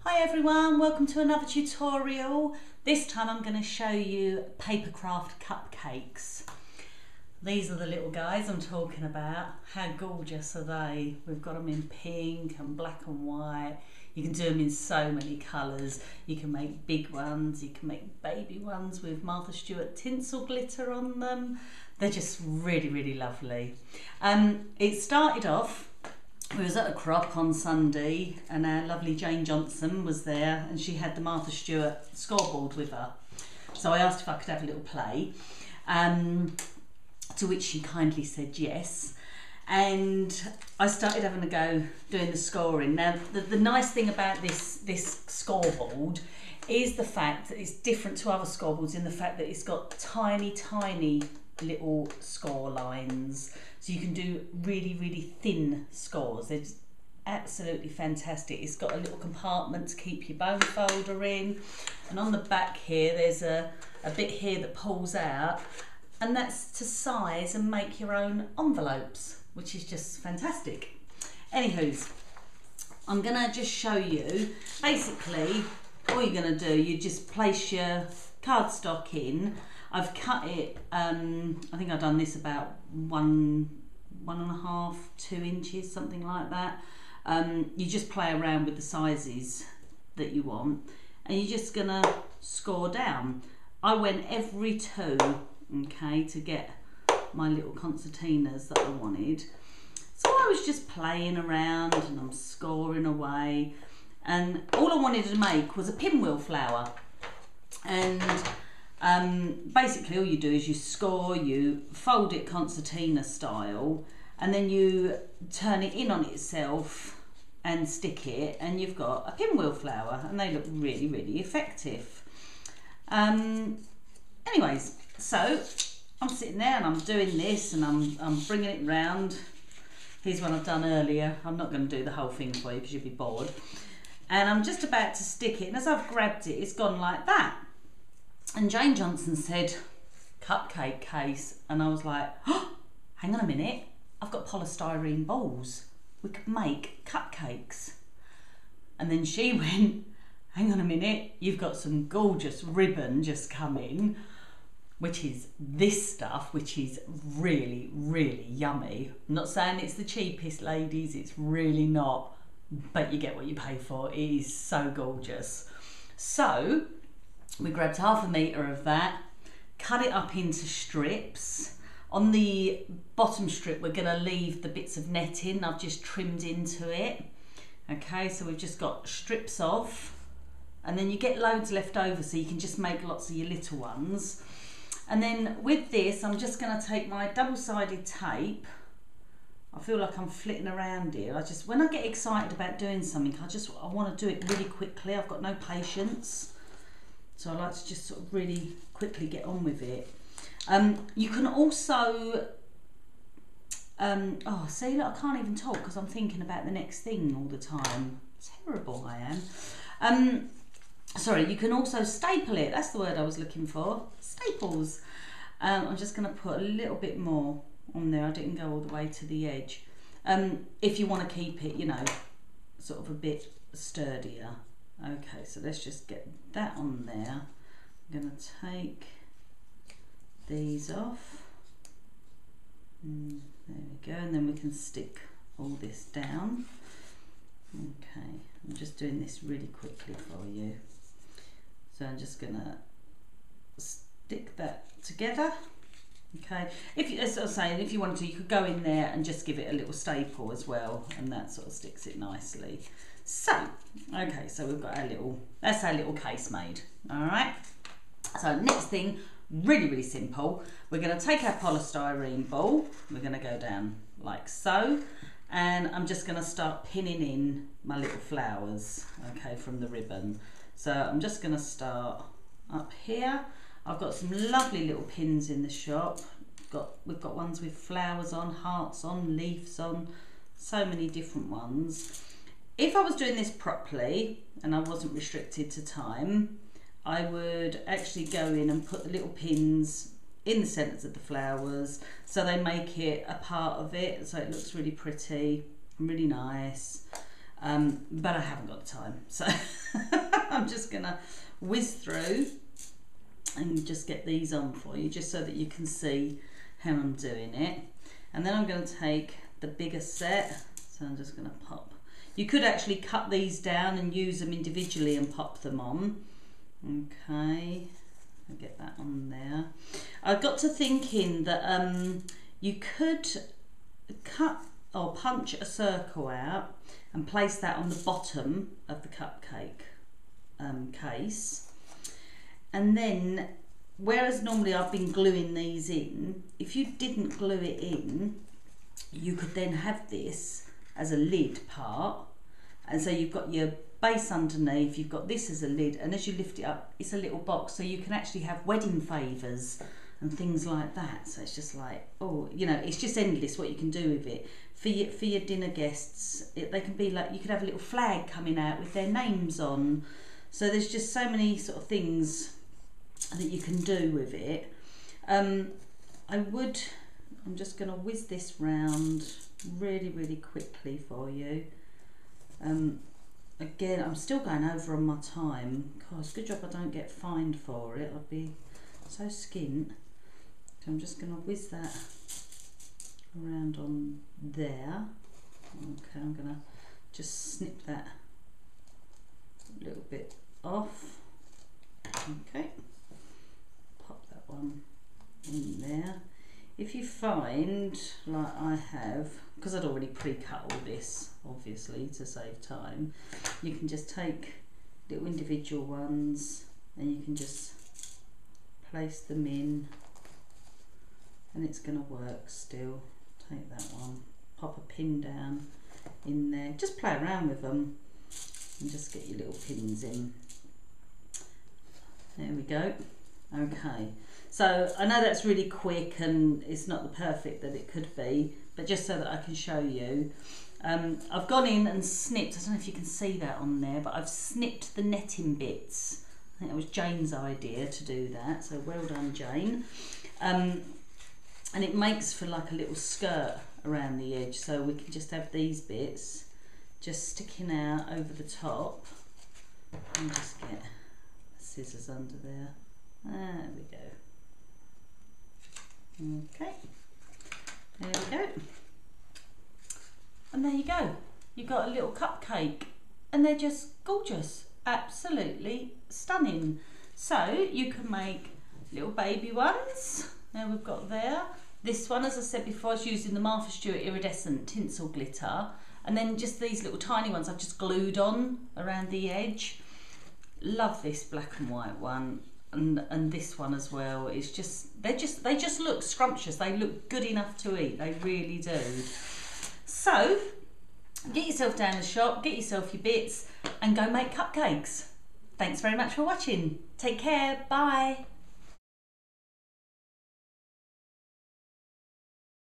Hi everyone, welcome to another tutorial. This time I'm going to show you Papercraft cupcakes. These are the little guys I'm talking about. How gorgeous are they? We've got them in pink and black and white. You can do them in so many colours. You can make big ones, you can make baby ones with Martha Stewart tinsel glitter on them. They're just really, really lovely. It started off, we was at a crop on Sunday and our lovely Jane Johnson was there and she had the Martha Stewart scoreboard with her. So I asked if I could have a little play, to which she kindly said yes. And I started having a go doing the scoring. Now the nice thing about this scoreboard is the fact that it's different to other scoreboards in the fact that it's got tiny little score lines, so you can do really thin scores. They're just absolutely fantastic. It's got a little compartment to keep your bone folder in, and on the back here there's a bit here that pulls out, and that's to size and make your own envelopes, which is just fantastic. Anywho's, I'm gonna just show you basically all you're gonna do. You just place your cardstock in. I've cut it, I think I've done this about 1.5, 2 inches, something like that. You just play around with the sizes that you want and you're just gonna score down. I went every 2, okay, to get my little concertinas that I wanted. So I was just playing around and I'm scoring away, and all I wanted to make was a pinwheel flower. And basically all you do is you score, you fold it concertina style, and then you turn it in on itself and stick it, and you've got a pinwheel flower, and they look really effective. Anyways, so I'm sitting there and I'm doing this and I'm bringing it round. Here's one I've done earlier. I'm not going to do the whole thing for you because you'll be bored. And I'm just about to stick it, and as I've grabbed it, it's gone like that. And Jane Johnson said, cupcake case. And I was like, oh, hang on a minute, I've got polystyrene balls. We could make cupcakes. And then she went, hang on a minute, you've got some gorgeous ribbon just come in, which is this stuff, which is really yummy. I'm not saying it's the cheapest, ladies, it's really not, but you get what you pay for. It is so gorgeous. So we grabbed 1/2 metre of that, cut it up into strips. On the bottom strip we're going to leave the bits of netting I've just trimmed into it. Okay, so we've just got strips of, and then you get loads left over so you can just make lots of your little ones. And then with this I'm just going to take my double-sided tape. I feel like I'm flitting around here. When I get excited about doing something, I want to do it really quickly. I've got no patience. So I like to just sort of really quickly get on with it. You can also, oh, see, look, I can't even talk because I'm thinking about the next thing all the time. Terrible I am. Sorry, you can also staple it. That's the word I was looking for. Staples. I'm just going to put a little bit more on there. I didn't go all the way to the edge. If you want to keep it, you know, sort of a bit sturdier. Okay, so let's just get that on there. I'm going to take these off. There we go, and then we can stick all this down. Okay, I'm just doing this really quickly for you. So I'm just going to stick that together. Okay, as I was saying, if you wanted to, you could go in there and just give it a little staple as well, and that sort of sticks it nicely. So, okay, so we've got that's our little case made. All right. So next thing, really simple. We're going to take our polystyrene ball. We're going to go down like so, and I'm just going to start pinning in my little flowers. Okay, from the ribbon. So I'm just going to start up here. I've got some lovely little pins in the shop. We've got ones with flowers on, hearts on, leaves on, so many different ones. If I was doing this properly and I wasn't restricted to time, I would actually go in and put the little pins in the centres of the flowers so they make it a part of it, so it looks really pretty and really nice. but I haven't got the time, so I'm just gonna whiz through and just get these on for you, just so that you can see how I'm doing it. And then I'm going to take the bigger set, so I'm just going to pop. You could actually cut these down and use them individually and pop them on. Okay, I'll get that on there. I got to thinking that you could cut or punch a circle out and place that on the bottom of the cupcake case, and then, whereas normally I've been gluing these in, if you didn't glue it in, you could then have this as a lid part, and so you've got your base underneath, you've got this as a lid, and as you lift it up, it's a little box, so you can actually have wedding favours and things like that. So it's just like, oh, you know, it's just endless what you can do with it. For your dinner guests, they can be like, you could have a little flag coming out with their names on. So there's just so many sort of things that you can do with it. I'm just going to whiz this round really, really quickly for you. Again, I'm still going over on my time. God, it's a good job I don't get fined for it. I'd be so skint. So I'm just going to whiz that around on there. Okay, I'm going to just snip that a little bit off. Okay, pop that one in there. If you find, like I have, because I'd already pre-cut all this, obviously, to save time, you can just take little individual ones and you can just place them in, and it's going to work still. Take that one, pop a pin down in there, just play around with them and just get your little pins in. There we go. Okay, so I know that's really quick and it's not the perfect that it could be, but just so that I can show you, I've gone in and snipped, I don't know if you can see that on there, but I've snipped the netting bits. I think it was Jane's idea to do that, so well done, Jane. And it makes for like a little skirt around the edge, so we can just have these bits just sticking out over the top, and just get the scissors under there. There we go. Okay, there we go. And there you go. You've got a little cupcake, and they're just gorgeous, absolutely stunning. So you can make little baby ones. Now we've got there. This one, as I said before, I was using the Martha Stewart iridescent tinsel glitter, and then just these little tiny ones I've just glued on around the edge. Love this black and white one, and this one as well. It's just they just look scrumptious. They look good enough to eat. They really do. So get yourself down the shop, get yourself your bits, and go make cupcakes. Thanks very much for watching. Take care. Bye.